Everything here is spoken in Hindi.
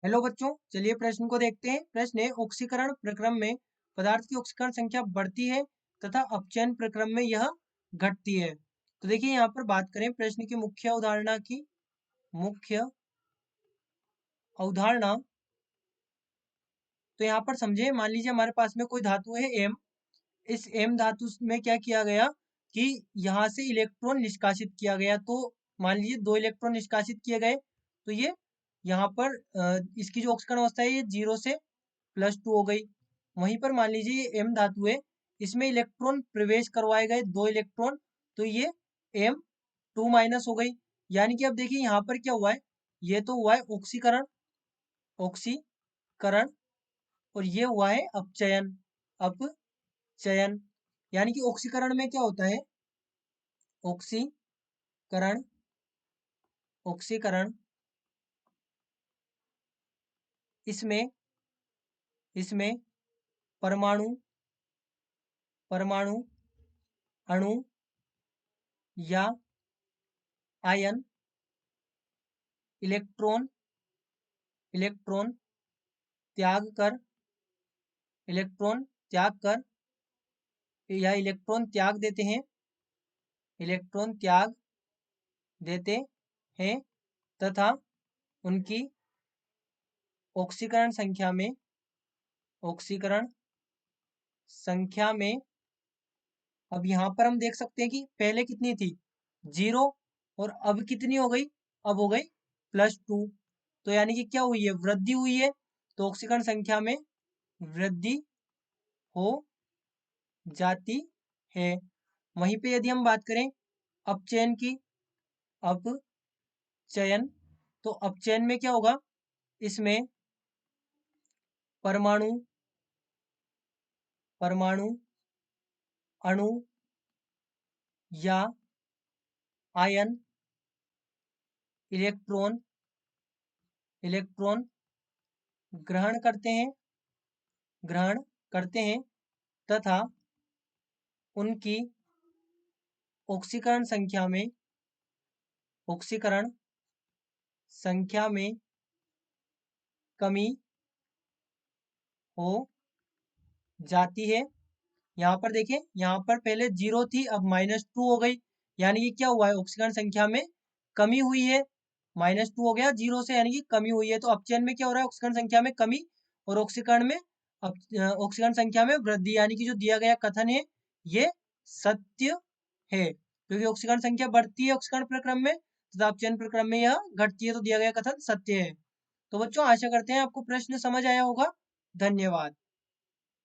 हेलो बच्चों, चलिए प्रश्न को देखते हैं। प्रश्न है, ऑक्सीकरण प्रक्रम में पदार्थ की ऑक्सीकरण संख्या बढ़ती है तथा अपचयन प्रक्रम में यह घटती है। तो देखिए यहाँ पर बात करें प्रश्न की मुख्य अवधारणा की। मुख्य अवधारणा तो यहाँ पर समझे, मान लीजिए हमारे पास में कोई धातु है एम। इस एम धातु में क्या किया गया कि यहाँ से इलेक्ट्रॉन निष्कासित किया गया। तो मान लीजिए 2 इलेक्ट्रॉन निष्कासित किए गए, तो ये यहाँ पर इसकी जो ऑक्सीकरण अवस्था है ये 0 से +2 हो गई। वहीं पर मान लीजिए ये एम धातु है, इसमें इलेक्ट्रॉन प्रवेश करवाए गए 2 इलेक्ट्रॉन, तो ये M2- हो गई। यानी कि अब देखिए यहाँ पर क्या हुआ है, ये तो हुआ है ऑक्सीकरण, ऑक्सीकरण, और ये हुआ है अपचयन, अपचयन। यानी कि ऑक्सीकरण में क्या होता है, ऑक्सीकरण, ऑक्सीकरण, इसमें इसमें परमाणु, परमाणु, अणु या आयन इलेक्ट्रॉन, इलेक्ट्रॉन त्याग कर, इलेक्ट्रॉन त्याग कर या इलेक्ट्रॉन त्याग देते हैं, इलेक्ट्रॉन त्याग देते हैं तथा उनकी ऑक्सीकरण संख्या में, ऑक्सीकरण संख्या में, अब यहाँ पर हम देख सकते हैं कि पहले कितनी थी 0, और अब कितनी हो गई, अब हो गई +2। तो यानी कि क्या हुई है, वृद्धि हुई है। तो ऑक्सीकरण संख्या में वृद्धि हो जाती है। वहीं पे यदि हम बात करें अपचयन की, अपचयन, तो अपचयन में क्या होगा, इसमें परमाणु, परमाणु, अणु या आयन इलेक्ट्रॉन, इलेक्ट्रॉन ग्रहण करते हैं, ग्रहण करते हैं तथा उनकी ऑक्सीकरण संख्या में, ऑक्सीकरण संख्या में कमी हो जाती है। यहाँ पर देखिए, यहाँ पर पहले 0 थी, अब -2 हो गई। यानी कि क्या हुआ है, ऑक्सीकरण संख्या में कमी हुई है। -2 हो गया 0 से, यानी कि कमी हुई है। तो अपचयन में क्या हो रहा है, ऑक्सीकरण संख्या में कमी, और ऑक्सीकरण में ऑक्सीकरण संख्या में वृद्धि। यानी कि जो दिया गया कथन है ये सत्य है, क्योंकि ऑक्सीकरण संख्या बढ़ती है ऑक्सीकरण प्रक्रम में तथा अपचयन प्रक्रम में यह घटती है। तो दिया गया कथन सत्य है। तो बच्चों, आशा करते हैं आपको प्रश्न समझ आया होगा। धन्यवाद।